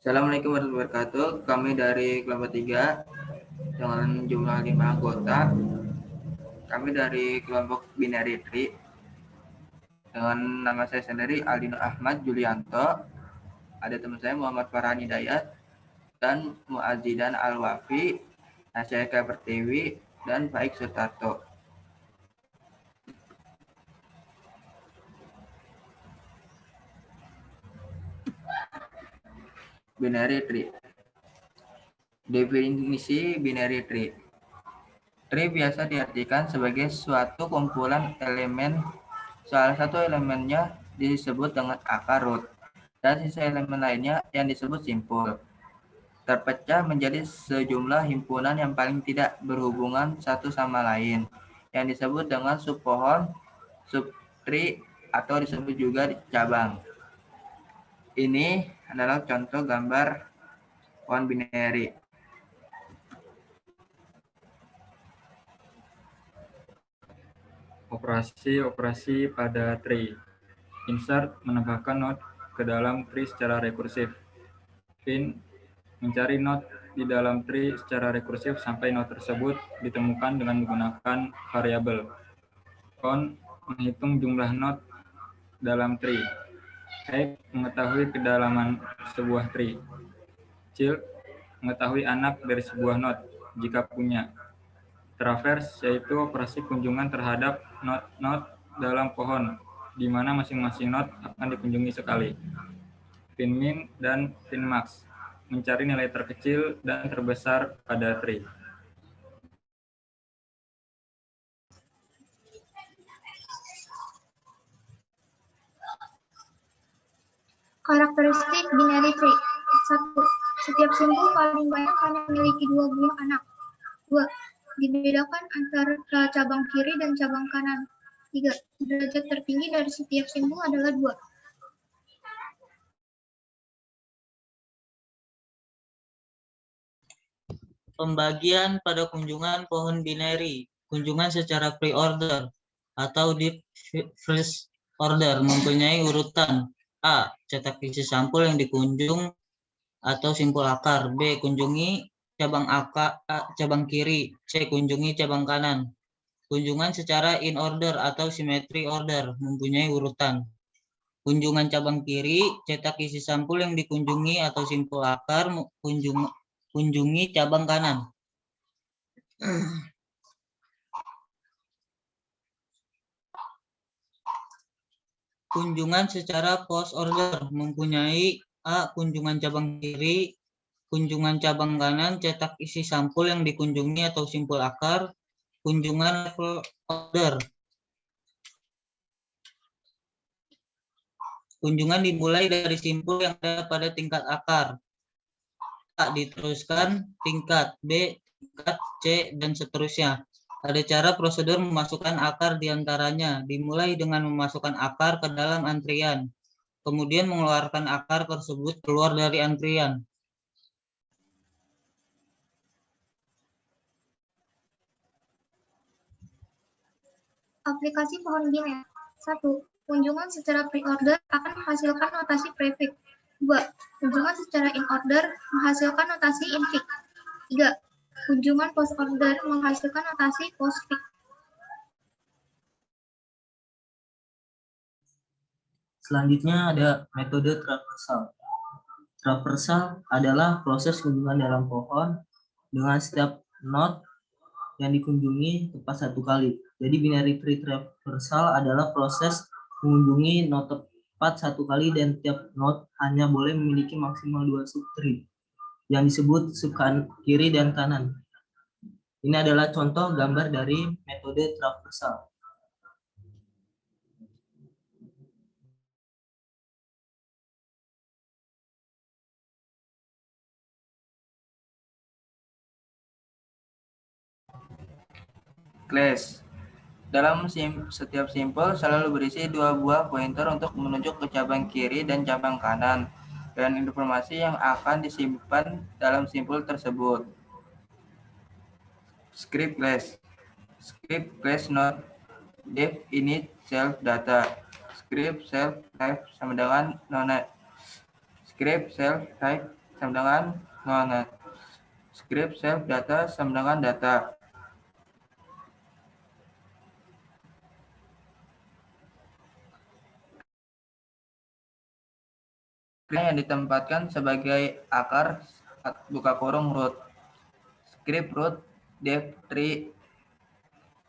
Assalamualaikum warahmatullahi wabarakatuh. Kami dari kelompok 3 dengan jumlah 5 anggota. Kami dari kelompok Binary Tree dengan nama saya sendiri Aldino Ahmad Julianto. Ada teman saya Muhammad Farhan Hidayat dan Muazzidan Al-Wafi, Nasyaika Pertiwi, dan Faik Sutarto. Binary Tree. Definisi binary tree. Tree biasa diartikan sebagai suatu kumpulan elemen. Salah satu elemennya disebut dengan akar root, dan sisa elemen lainnya yang disebut simpul. Terpecah menjadi sejumlah himpunan yang paling tidak berhubungan satu sama lain, yang disebut dengan subpohon, subtree, atau disebut juga cabang. Ini adalah contoh gambar pohon binary. Operasi pada tree. Insert menambahkan node ke dalam tree secara rekursif. Fin mencari node di dalam tree secara rekursif sampai node tersebut ditemukan dengan menggunakan variabel. Count menghitung jumlah node dalam tree. Height mengetahui kedalaman sebuah tree. Child mengetahui anak dari sebuah node jika punya. Traverse yaitu operasi kunjungan terhadap node-node dalam pohon, di mana masing-masing node akan dikunjungi sekali. Fin-min dan fin-max mencari nilai terkecil dan terbesar pada tree. Karakteristik binary tree. 1. Setiap simpul paling banyak hanya memiliki 2 buah anak. 2. Dibedakan antara cabang kiri dan cabang kanan. 3. Derajat tertinggi dari setiap simpul adalah 2. Pembagian pada kunjungan pohon binary. Kunjungan secara pre-order atau deep first order mempunyai urutan: A. Cetak isi sampul yang dikunjung atau simpul akar. B. Kunjungi cabang kiri. C. Kunjungi cabang kanan. Kunjungan secara in order atau symmetry order mempunyai urutan: kunjungan cabang kiri, cetak isi sampul yang dikunjungi atau simpul akar, kunjungi cabang kanan. Kunjungan secara post order mempunyai A. Kunjungan cabang kiri, kunjungan cabang kanan, cetak isi sampul yang dikunjungi atau simpul akar, kunjungan level order. Kunjungan dimulai dari simpul yang ada pada tingkat akar. A. Diteruskan tingkat, B. Tingkat, C, dan seterusnya. Ada cara prosedur memasukkan akar diantaranya. Dimulai dengan memasukkan akar ke dalam antrian, kemudian mengeluarkan akar tersebut keluar dari antrian. Aplikasi pohon binary. 1. Kunjungan secara pre-order akan menghasilkan notasi prefix. 2. Kunjungan secara in-order menghasilkan notasi infix. 3. Kunjungan post-order menghasilkan notasi postfix. Selanjutnya ada metode traversal. Traversal adalah proses kunjungan dalam pohon dengan setiap node yang dikunjungi tepat satu kali. Jadi binary tree traversal adalah proses mengunjungi node tepat satu kali dan tiap node hanya boleh memiliki maksimal 2 subtree yang disebut sub kiri dan kanan. Ini adalah contoh gambar dari metode traversal. Class. Dalam setiap simpul selalu berisi 2 buah pointer untuk menunjuk ke cabang kiri dan cabang kanan, dan informasi yang akan disimpan dalam simpul tersebut. Script class. Script class node def init self data. Script self type sama dengan node. Script self type sama dengan non-net. Script save data sama dengan data. Yang ditempatkan sebagai akar buka kurung root. Script root dev tree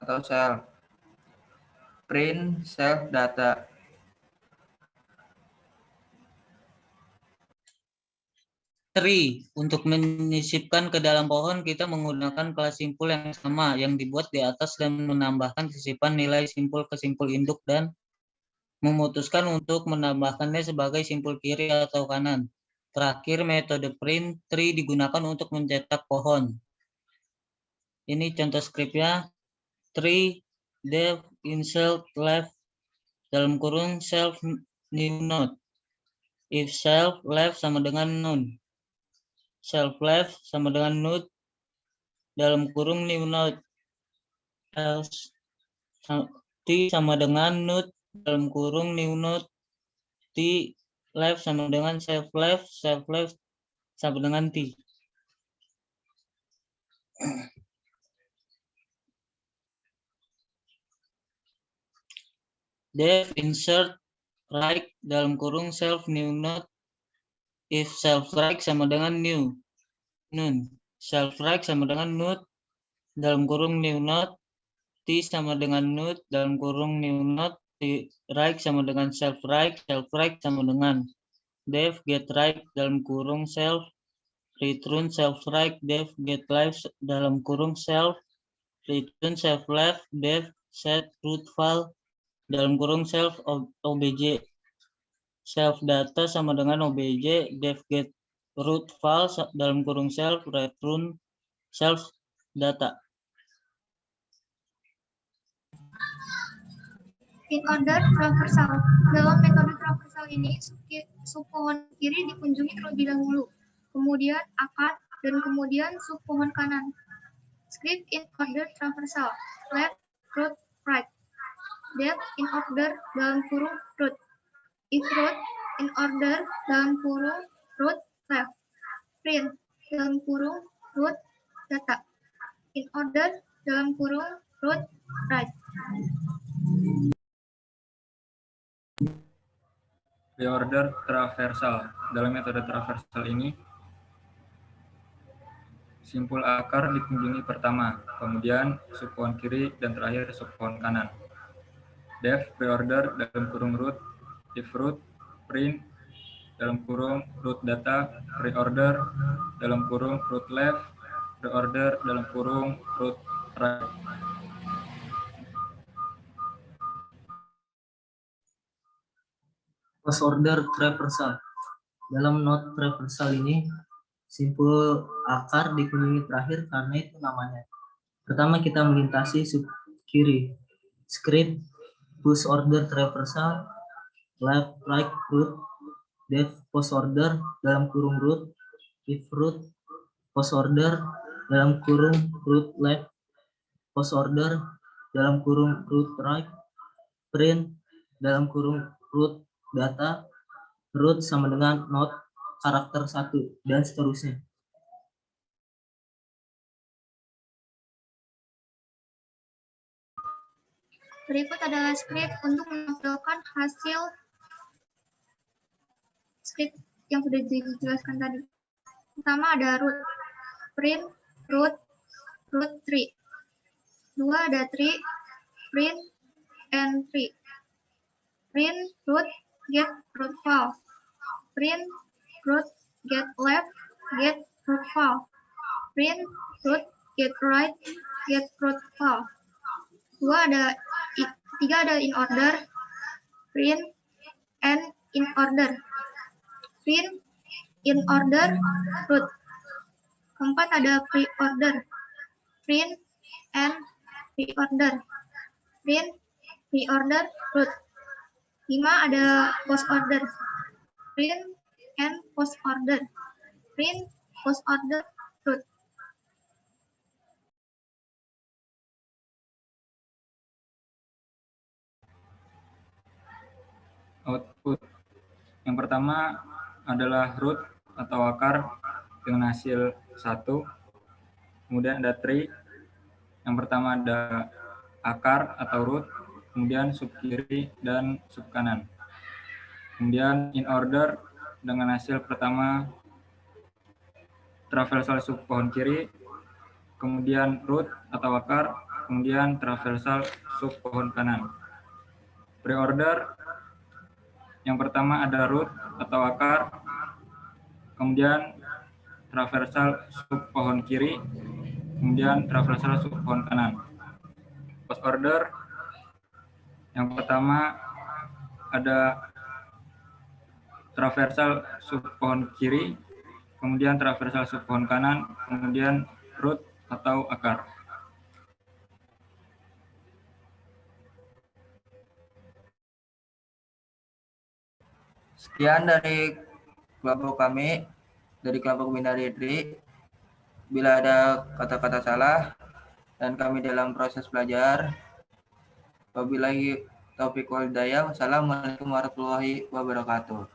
atau cell. Print self data. Tree. Untuk menyisipkan ke dalam pohon, kita menggunakan kelas simpul yang sama yang dibuat di atas dan menambahkan sisipan nilai simpul ke simpul induk dan memutuskan untuk menambahkannya sebagai simpul kiri atau kanan. Terakhir, metode print tree digunakan untuk mencetak pohon. Ini contoh skripnya. Tree dev insert left dalam kurung self new node. If self left sama dengan none. Self left sama dengan node dalam kurung new node. Else t sama dengan node dalam kurung new node. T left sama dengan self left sama dengan t. Dev insert right dalam kurung self new node. If self right sama dengan new none. Self right sama dengan node dalam kurung new node. T sama dengan node dalam kurung new node. T right sama dengan self right sama dengan dev get right dalam kurung self. Return self right dev get left dalam kurung self. Return self left dev set root file dalam kurung self obj. Self data sama dengan obj dev get root file dalam kurung self return self data. In order traversal. Dalam metode traversal ini, sub pohon kiri dikunjungi terlebih dahulu, kemudian akar, dan kemudian sub pohon kanan. Script in order traversal. Left, root, right. Depth in order dalam kurung root. If root in order dalam kurung root left. Print dalam kurung root data. In order dalam kurung root right. Reorder traversal. Dalam metode traversal ini, simpul akar dikunjungi pertama, kemudian sub pohon kiri, dan terakhir sub pohon kanan. Dev reorder dalam kurung root, if root, print dalam kurung root data, reorder dalam kurung root left, reorder dalam kurung root right. Post order traversal. Dalam node traversal ini, simpul akar dikunjungi terakhir karena itu namanya. Pertama kita melintasi sub kiri. Script push order traversal left right root dev post order dalam kurung root if root post order dalam kurung root left post order dalam kurung root right print dalam kurung root data root sama dengan node karakter 1 dan seterusnya. Berikut adalah script untuk menampilkan hasil script yang sudah dijelaskan tadi. Pertama ada root, print, root tree. Dua ada tree, print, and tree. Print, root, get root file. Print, root, get left, get root file. Print, root, get right, get root file. Tiga ada in order, print, and in order. Print, in order, root. Keempat ada pre-order, print, and pre-order. Print, pre-order, root. 5 ada post order, print, and post order. Print, post order, root. Output. Yang pertama adalah root atau akar dengan hasil 1. Kemudian ada tree. Yang pertama ada akar atau root, kemudian sub kiri dan sub kanan. Kemudian in order dengan hasil pertama traversal sub pohon kiri, kemudian root atau akar, kemudian traversal sub pohon kanan. Pre-order yang pertama ada root atau akar, kemudian traversal sub pohon kiri, kemudian traversal sub pohon kanan. Post order yang pertama ada traversal sub pohon kiri, kemudian traversal sub pohon kanan, kemudian root atau akar. Sekian dari kelompok kami, dari kelompok binary tree. Bila ada kata-kata salah dan kami dalam proses belajar, wabillahi taufiq wal hidayah. Wassalamualaikum warahmatullahi wabarakatuh.